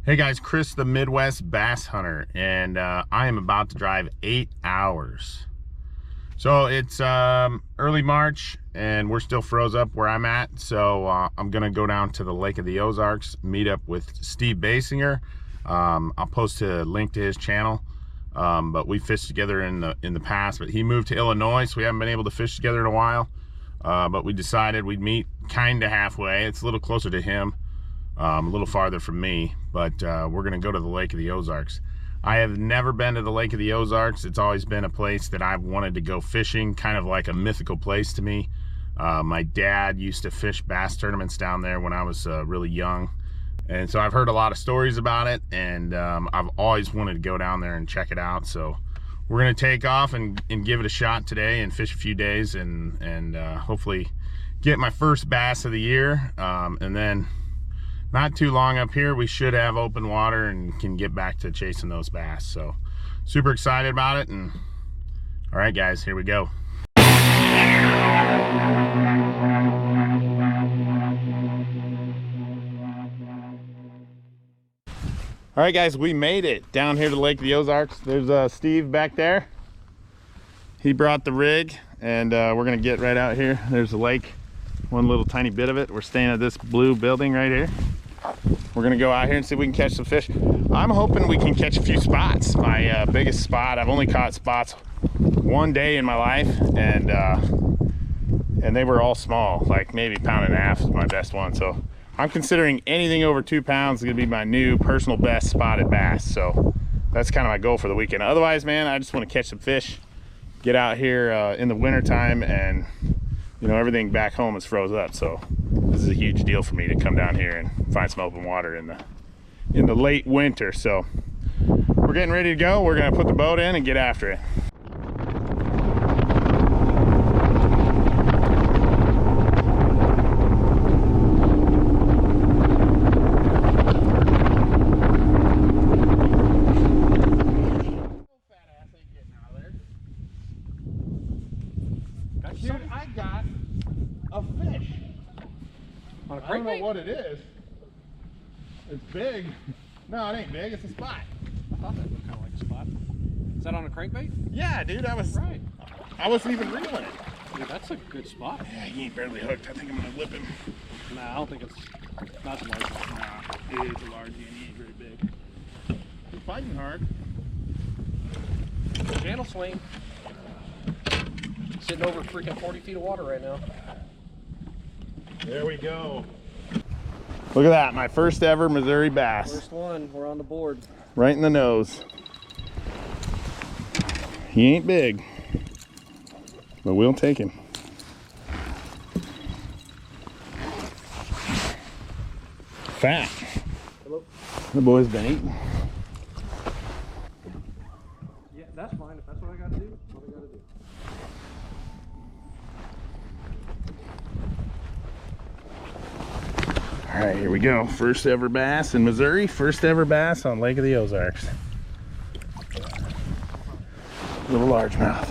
Hey guys, Chris the Midwest Bass Hunter, and I am about to drive 8 hours. So it's early March and we're still froze up where I'm at, so I'm gonna go down to the Lake of the Ozarks, meet up with Steve Basinger. I'll post a link to his channel, but we fished together in the past, but he moved to Illinois, so we haven't been able to fish together in a while. But we decided we'd meet kind of halfway. It's a little closer to him, a little farther from me, but we're gonna go to the Lake of the Ozarks. I have never been to the Lake of the Ozarks. It's always been a place that I've wanted to go fishing, kind of like a mythical place to me. My dad used to fish bass tournaments down there when I was really young, and so I've heard a lot of stories about it, and I've always wanted to go down there and check it out. So we're gonna take off and give it a shot today and fish a few days and hopefully get my first bass of the year, and then not too long up here we should have open water and can get back to chasing those bass. So super excited about it. And all right guys, here we go. All right guys, we made it down here to Lake of the Ozarks. There's Steve back there. He brought the rig, and we're gonna get right out here. There's the lake, one little tiny bit of it. We're staying at this blue building right here. We're gonna go out here and see if we can catch some fish. I'm hoping we can catch a few spots. My biggest spot, I've only caught spots one day in my life, and they were all small, like maybe 1.5 pounds is my best one. So I'm considering anything over 2 pounds is gonna be my new personal best spotted bass. So that's kind of my goal for the weekend. Otherwise, man, I just want to catch some fish, get out here in the winter time, and you know, everything back home is froze up. So this is a huge deal for me to come down here and find some open water in the late winter. So we're getting ready to go. We're gonna put the boat in and get after it. Dude, I got a fish. On a I don't know what it is. It's big. No, it ain't big. It's a spot. I thought that looked kind of like a spot. Is that on a crankbait? Yeah, dude. I wasn't even reeling it. Dude, that's a good spot. Yeah, he ain't barely hooked. I think I'm gonna lip him. Nah, I don't think it's not the large one. Nah, it is a large one. He ain't very big. He's fighting hard. Channel swing. Sitting over freaking 40 feet of water right now. There we go. Look at that, my first ever Missouri bass. First one, we're on the board. Right in the nose. He ain't big, but we'll take him. Fat. Hello? The boy's been eating. Yeah, that's fine. If that's what I gotta do, that's what I gotta do. All right, here we go. First ever bass in Missouri. First ever bass on Lake of the Ozarks. Little largemouth.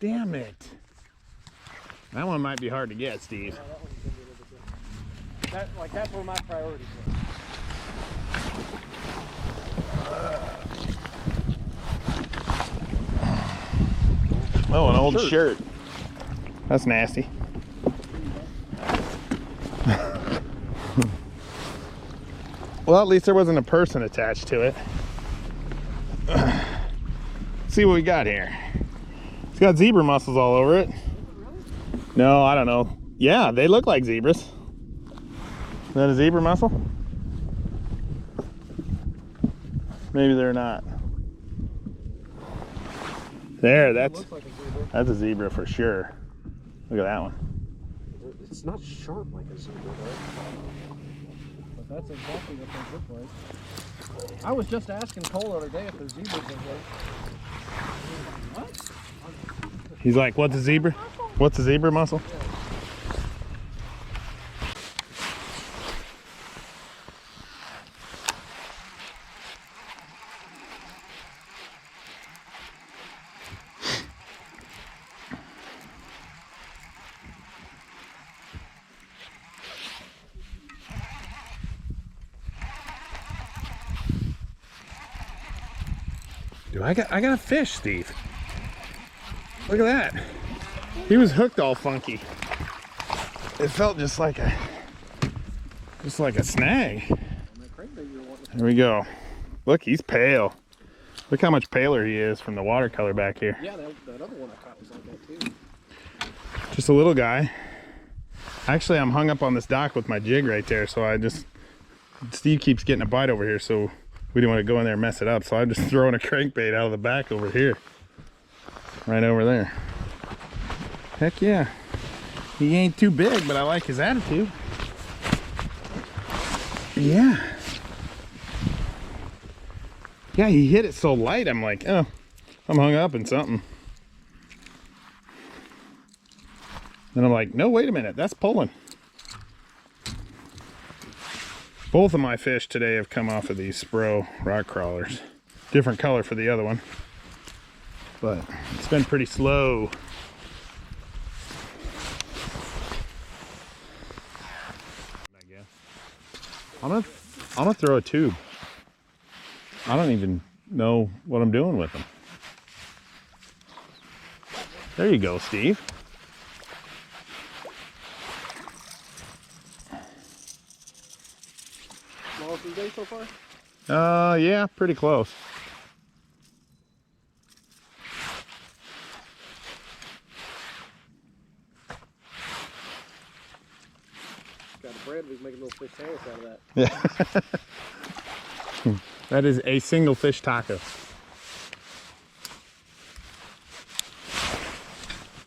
Damn it. That one might be hard to get, Steve. Yeah, that one's gonna be a little bit different. That's where my priorities were. Oh, an old shirt. That's nasty. Well, at least there wasn't a person attached to it. Let's see what we got here. It's got zebra mussels all over it. No, I don't know. Yeah, they look like zebras. Is that a zebra mussel? Maybe they're not. There, that's a zebra for sure. Look at that one. It's not sharp like a zebra, though. But that's exactly what they look like. I was just asking Cole the other day if there's zebras in here. What? He's like, what's a zebra? What's a zebra mussel? Yeah. Dude, I got a fish, Steve. Look at that. He was hooked all funky. It felt just like a snag. There we go. Look, he's pale. Look how much paler he is from the watercolor back here. Yeah, that other one I caught was like that too. Just a little guy. Actually, I'm hung up on this dock with my jig right there, so Steve keeps getting a bite over here, so we didn't want to go in there and mess it up, so I'm just throwing a crankbait out of the back over here. Right over there. Heck yeah. He ain't too big, but I like his attitude. Yeah. Yeah, he hit it so light, I'm like, oh, I'm hung up in something. And I'm like, no, wait a minute, that's pulling. Both of my fish today have come off of these Spro rock crawlers. Different color for the other one. But it's been pretty slow. I guess. I'm gonna throw a tube. I don't even know what I'm doing with them. There you go, Steve. Smallest of the day so far? Yeah, pretty close. Got a bread, we can make a little fish sandwich out of that. Yeah. That is a single fish taco.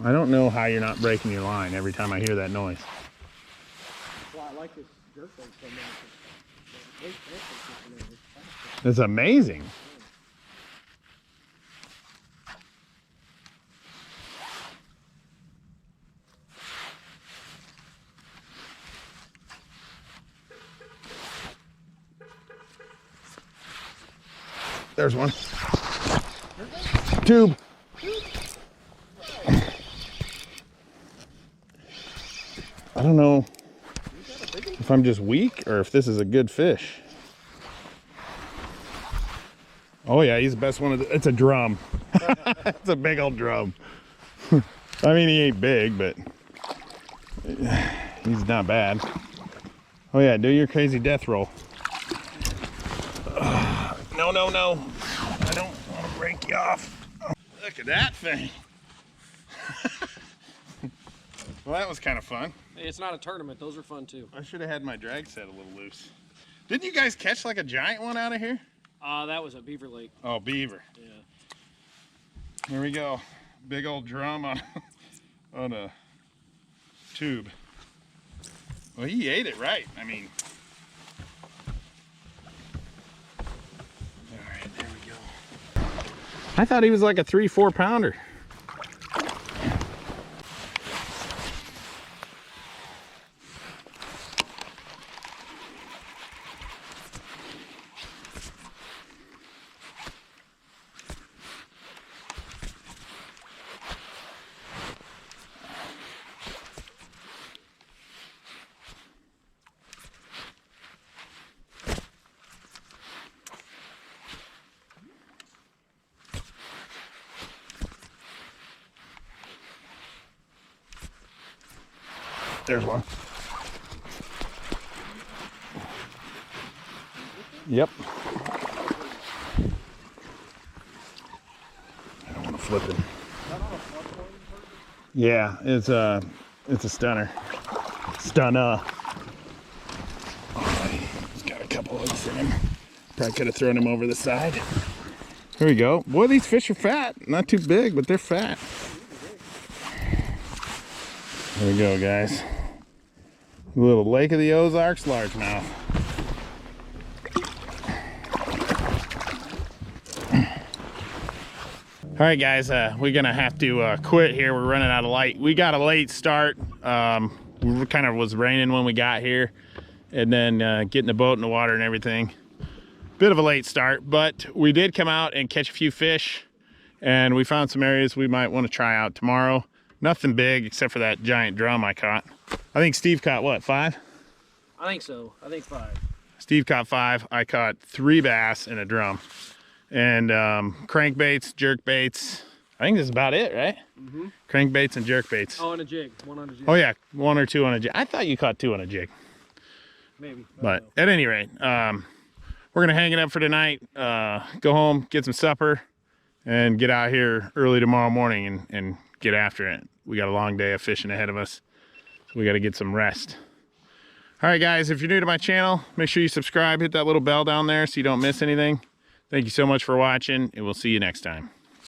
I don't know how you're not breaking your line every time I hear that noise. That's why I like this jerk bait so much. It's amazing. There's one. Tube. I don't know if I'm just weak or if this is a good fish. Oh yeah, he's the best one. It's a drum. It's a big old drum. I mean, he ain't big, but he's not bad. Oh yeah, do your crazy death roll. No, no, no. I don't want to break you off. Look at that thing. Well, that was kind of fun. Hey, it's not a tournament. Those are fun too. I should have had my drag set a little loose. Didn't you guys catch like a giant one out of here? That was a beaver lake. Oh, beaver. Yeah. Here we go. Big old drum on a tube. Well, he ate it right. I mean. All right, there we go. I thought he was like a 3-4 pounder. There's one. Yep. I don't want to flip him. Yeah, it's a stunner. Stunner. Oh, he's got a couple hooks in him. Probably could have thrown him over the side. Here we go. Boy, these fish are fat. Not too big, but they're fat. Here we go, guys. A little Lake of the Ozarks largemouth. All right, guys, we're gonna have to quit here. We're running out of light. We got a late start. We kind of was raining when we got here, and then getting the boat in the water and everything. Bit of a late start, but we did come out and catch a few fish, and we found some areas we might want to try out tomorrow. Nothing big except for that giant drum I caught. I think Steve caught what, 5? I think so. I think 5. Steve caught 5. I caught 3 bass and a drum. and crankbaits, jerk baits. I think this is about it, right? Mm-hmm. Crankbaits and jerk baits. Oh, and a jig. One on a jig. Oh yeah, 1 or 2 on a jig. I thought you caught 2 on a jig. Maybe. But at any rate, we're gonna hang it up for tonight. Go home, get some supper, and get out here early tomorrow morning and get after it. We got a long day of fishing ahead of us, so we got to get some rest. All right, guys, if you're new to my channel, make sure you subscribe, hit that little bell down there so you don't miss anything. Thank you so much for watching, and we'll see you next time.